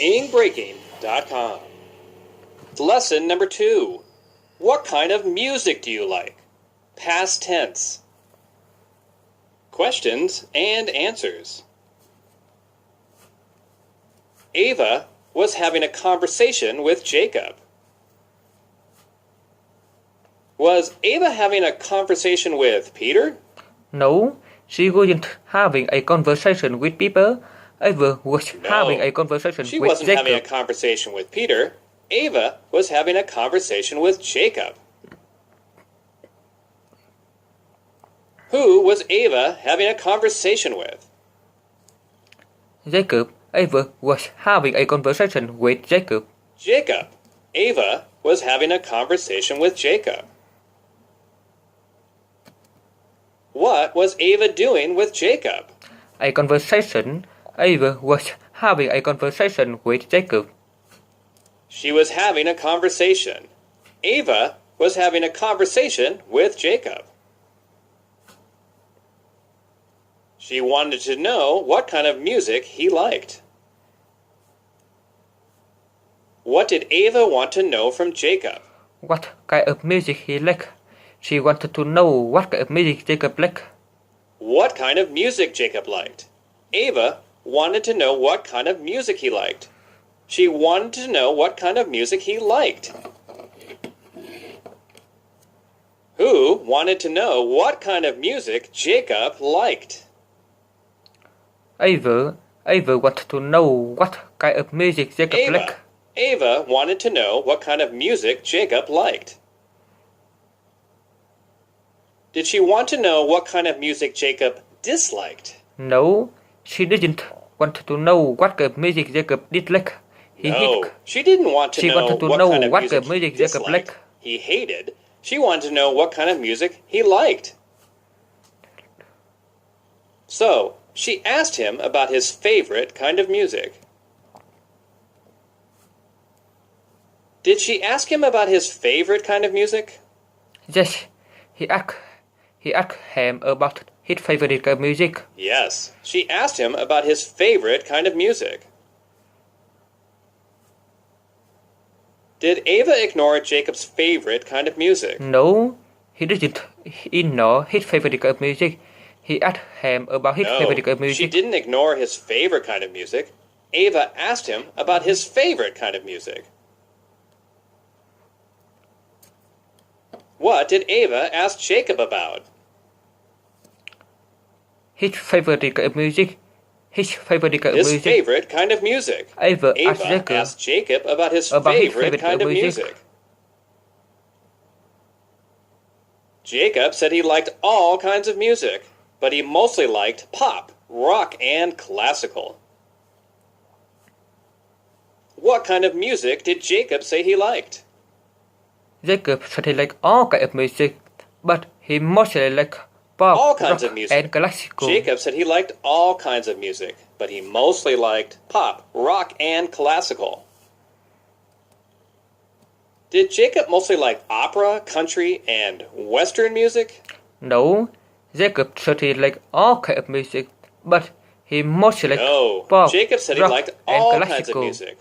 IngBreaking.com. Lesson number 2. What kind of music do you like? Past tense. Questions and answers. Ava was having a conversation with Jacob. Was Ava having a conversation with Peter? No, she wasn't having a conversation with Peter. Ava was having a conversation she with wasn't Jacob. having a conversation with Peter. Ava was having a conversation with Jacob. Who was Ava having a conversation with? Jacob. Ava was having a conversation with Jacob. Jacob. Ava was having a conversation with Jacob. What was Ava doing with Jacob? A conversation. Ava was having a conversation with Jacob. She was having a conversation. Ava was having a conversation with Jacob. She wanted to know what kind of music he liked. What did Ava want to know from Jacob? What kind of music he liked. She wanted to know what kind of music Jacob liked. What kind of music Jacob liked? Ava wanted to know what kind of music he liked. She wanted to know what kind of music he liked. Who wanted to know what kind of music Jacob liked? Ava wanted to know what kind of music Jacob liked. Ava wanted to know what kind of music Jacob liked. Did she want to know what kind of music Jacob disliked? No, she didn't want to know what kind of music Jacob disliked. She didn't want to know what kind of music Jacob liked. He hated. She wanted to know what kind of music he liked. So, she asked him about his favorite kind of music. Did she ask him about his favorite kind of music? Yes, he asked him about his favorite kind of music. Yes, she asked him about his favorite kind of music. Did Ava ignore Jacob's favorite kind of music? No, he didn't ignore his favorite kind of music. He asked him about his favorite kind of music. She didn't ignore his favorite kind of music. Ava asked him about his favorite kind of music. What did Ava ask Jacob about? His favorite kind of music. His favorite kind of his music. Favorite kind of music. Ava asked Jacob about his favorite kind of music. Jacob said he liked all kinds of music, but he mostly liked pop, rock, and classical. What kind of music did Jacob say he liked? Jacob said he liked all kinds of music, but he mostly liked pop, all kinds rock, of music. and classical. Jacob said he liked all kinds of music, but he mostly liked pop, rock, and classical. Did Jacob mostly like opera, country, and western music? No, Jacob said he liked all kinds of music, but he mostly liked pop, Jacob said he liked all kinds of music,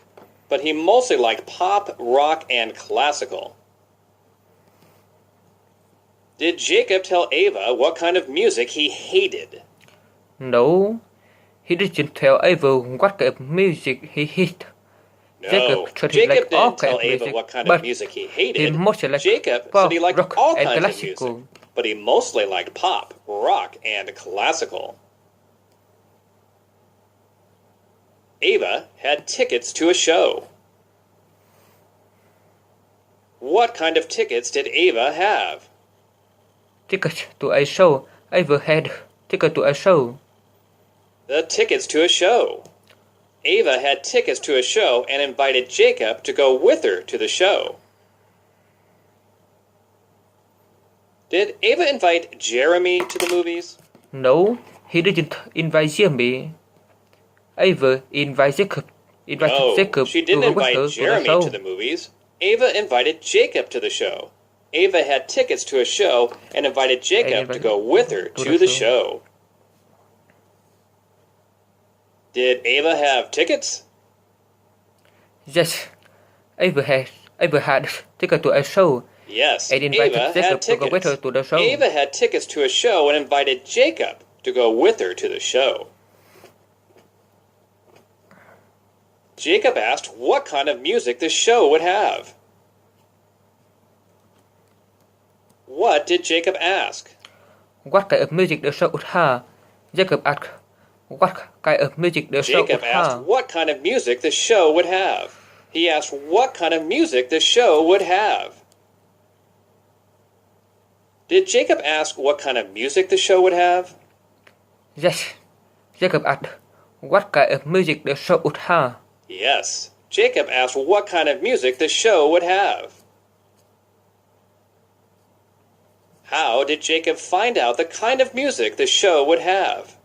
but he mostly liked pop, rock, and classical. Did Jacob tell Ava what kind of music he hated? No, he didn't tell Ava what kind of music he hated. No, Jacob didn't tell Ava what kind of music he hated. Jacob said he liked all kinds of music, but he mostly liked pop, rock, and classical. Ava had tickets to a show. What kind of tickets did Ava have? Tickets to a show. Ava had tickets to a show. The tickets to a show. Ava had tickets to a show and invited Jacob to go with her to the show. Did Ava invite Jeremy to the movies? No, he didn't invite Jeremy. Ava invited Jacob. She didn't invite Jeremy to the movies. Ava invited Jacob to the show. Ava had tickets to a show and invited Jacob to go with her to the show. Did Ava have tickets? Yes, Ava had tickets to a show. Yes, and invited Ava Jacob had to go with her tickets. to the show. Ava had tickets to a show and invited Jacob to go with her to the show. Jacob asked what kind of music the show would have. What did Jacob ask? What kind of music the show would have? Jacob asked what kind of music the show would have. Jacob asked what kind of music the show would have. He asked what kind of music the show would have. Did Jacob ask what kind of music the show would have? Yes, Jacob asked what kind of music the show would have. Yes, Jacob asked what kind of music the show would have. How did Jacob find out the kind of music the show would have?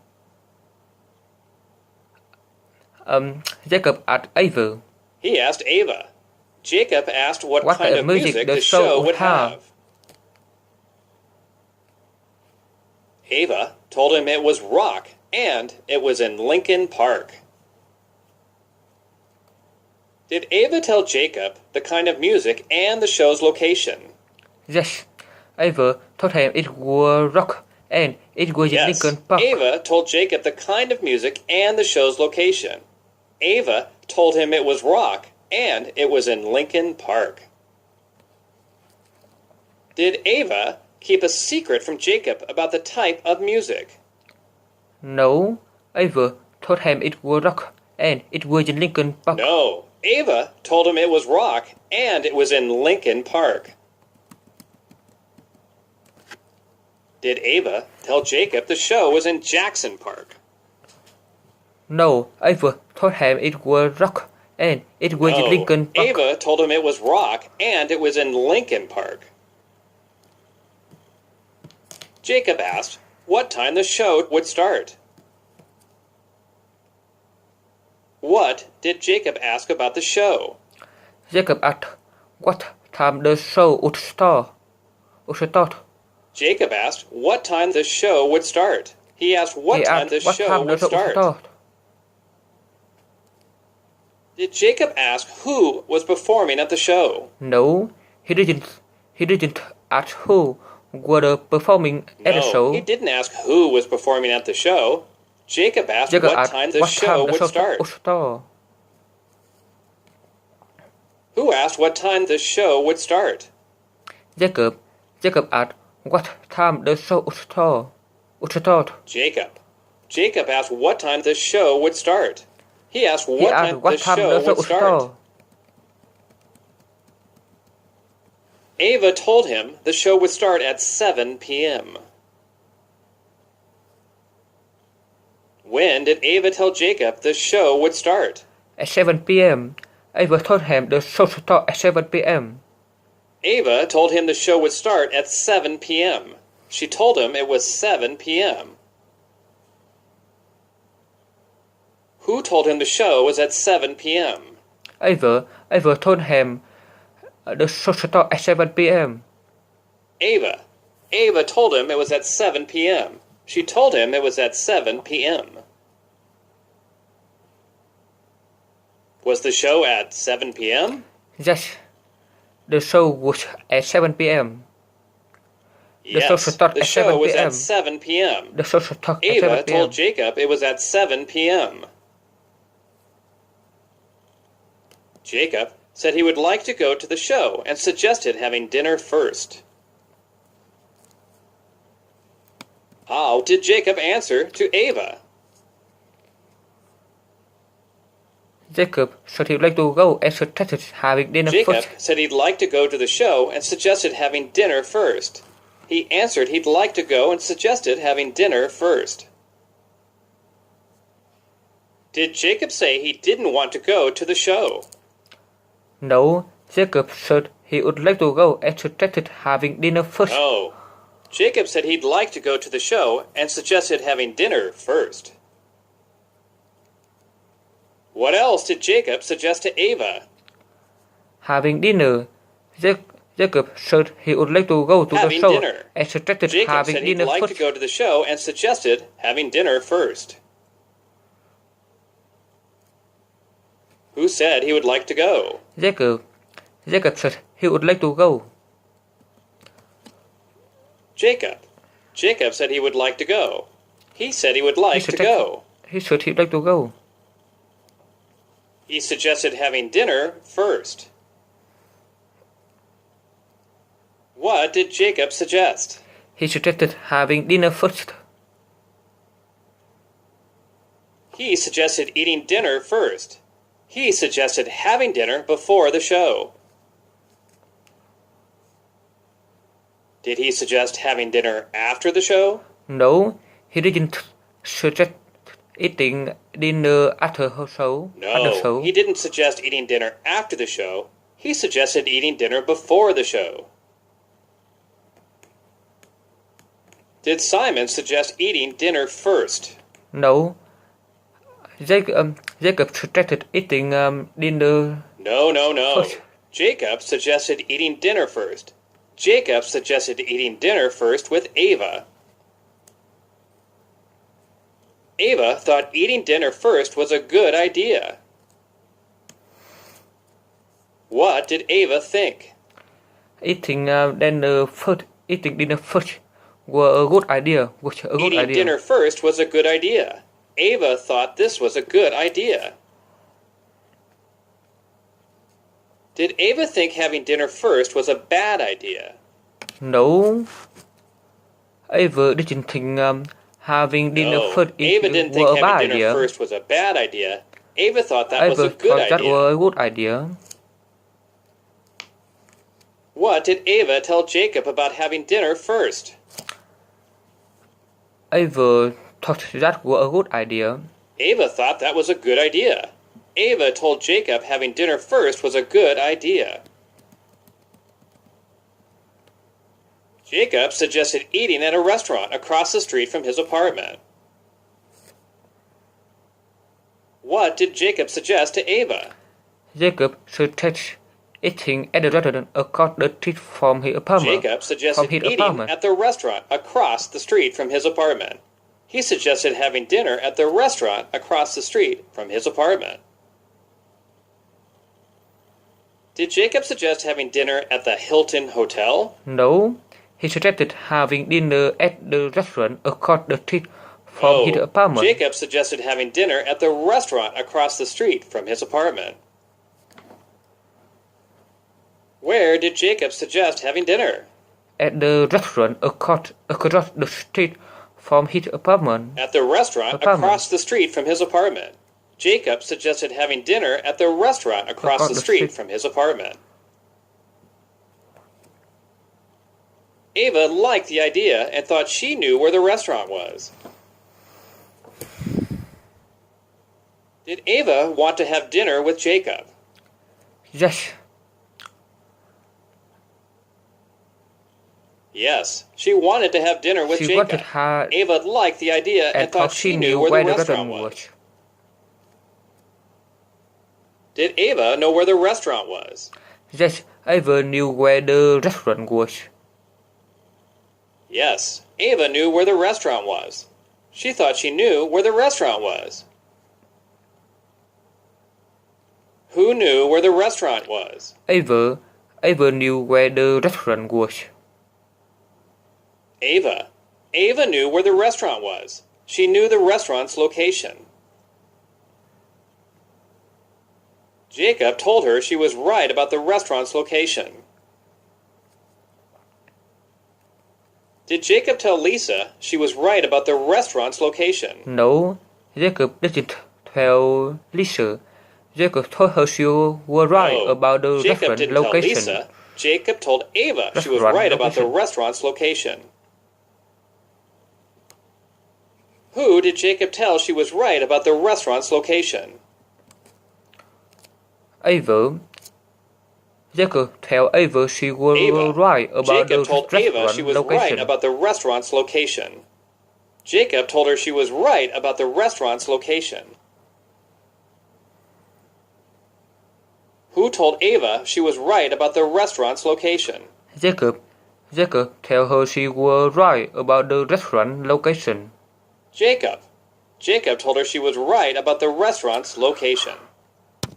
Jacob asked Ava. He asked Ava. Jacob asked what kind of music the show would have. Ava told him it was rock and it was in Lincoln Park. Did Ava tell Jacob the kind of music and the show's location? Yes, Ava told him it was rock and it was in Lincoln Park. Ava told Jacob the kind of music and the show's location. Ava told him it was rock and it was in Lincoln Park. Did Ava keep a secret from Jacob about the type of music? No, Ava told him it was rock and it was in Lincoln Park. No, Ava told him it was rock and it was in Lincoln Park. Did Ava tell Jacob the show was in Jackson Park? No, Ava told him it was rock and it was in Lincoln Park. Ava told him it was rock and it was in Lincoln Park. Jacob asked what time the show would start. What did Jacob ask about the show? Jacob asked what time the show would start. Jacob asked what time the show would start. He asked what time the show would start. Did Jacob ask who was performing at the show? No, he didn't. He didn't ask who were performing at the show. No, he didn't ask who was performing at the show. Jacob asked what time the show would start. Who asked what time the show would start? Jacob asked what time the show would start. Jacob asked what time the show would start. He asked what time the show would start. Ava told him the show would start at 7 p.m. When did Ava tell Jacob the show would start? At 7 p.m. Ava told him the show would start at 7 p.m. Ava told him the show would start at 7 p.m. She told him it was 7 p.m. Who told him the show was at 7 p.m.? Ava told him the show would start at 7 p.m. Ava told him it was at 7 p.m. She told him it was at 7 p.m. Was the show at 7 p.m.? Yes, the show was at 7 p.m. The show was at 7 p.m. The show should start at 7 p.m. Ava told Jacob it was at 7 p.m. Jacob said he would like to go to the show and suggested having dinner first. How did Jacob answer to Ava? Jacob said he'd like to go and suggested having dinner first. Jacob said he'd like to go to the show and suggested having dinner first. He answered he'd like to go and suggested having dinner first. Did Jacob say he didn't want to go to the show? No, Jacob said he would like to go and suggested having dinner first. No, Jacob said he'd like to go to the show and suggested having dinner first. What else did Jacob suggest to Ava? Having dinner. Jacob said he would like to go to the show and suggested having dinner first. Jacob said he'd like to go to the show and suggested having dinner first. Who said he would like to go? Jacob said he would like to go. Jacob said he would like to go. He said he would like to go. He said he'd like to go. He suggested having dinner first. What did Jacob suggest? He suggested having dinner first. He suggested eating dinner first. He suggested having dinner before the show. Did he suggest having dinner after the show? No, he didn't suggest eating dinner after the show. No, he didn't suggest eating dinner after the show. He suggested eating dinner before the show. Did Simon suggest eating dinner first? No. Jacob suggested eating dinner. No. First. Jacob suggested eating dinner first. Jacob suggested eating dinner first with Ava. Ava thought eating dinner first was a good idea. What did Ava think? Eating dinner first was a good idea. Eating dinner first was a good idea. Ava thought this was a good idea. Did Ava think having dinner first was a bad idea? No. Ava didn't think having dinner first Ava didn't think having dinner first was a bad idea. Ava thought that was a good idea. That was a good idea. What did Ava tell Jacob about having dinner first? Ava thought that was a good idea. Ava thought that was a good idea. Ava told Jacob having dinner first was a good idea. Jacob suggested eating at a restaurant across the street from his apartment. What did Jacob suggest to Ava? Jacob suggested eating at a restaurant across the street from his apartment. Jacob suggested eating at the restaurant across the street from his apartment. He suggested having dinner at the restaurant across the street from his apartment. Did Jacob suggest having dinner at the Hilton Hotel? No, he suggested having dinner at the restaurant across the street from his apartment. Jacob suggested having dinner at the restaurant across the street from his apartment. Where did Jacob suggest having dinner? At the restaurant across the street from his apartment. At the restaurant across the street from his apartment. Jacob suggested having dinner at the restaurant across the street from his apartment. Ava liked the idea and thought she knew where the restaurant was. Did Ava want to have dinner with Jacob? Yes. Yes, she wanted to have dinner with Jacob. Ava liked the idea and thought she knew where the restaurant was. Did Ava know where the restaurant was? Yes, Ava knew where the restaurant was. Yes, Ava knew where the restaurant was. She thought she knew where the restaurant was. Who knew where the restaurant was? Ava knew where the restaurant was. Ava knew where the restaurant was. She knew the restaurant's location. Jacob told her she was right about the restaurant's location. Did Jacob tell Lisa she was right about the restaurant's location? No, Jacob didn't tell Lisa. Jacob told her she was right about the restaurant location. Tell Lisa. Jacob told Ava she was right about the restaurant's location. Who did Jacob tell she was right about the restaurant's location? Ava. Jacob told Ava she was right about the restaurant's location. Jacob told Ava she was right about the restaurant's location. Jacob told her she was right about the restaurant's location. Who told Ava she was right about the restaurant's location? Jacob told her she was right about the restaurant location. Jacob told her she was right about the restaurant's location.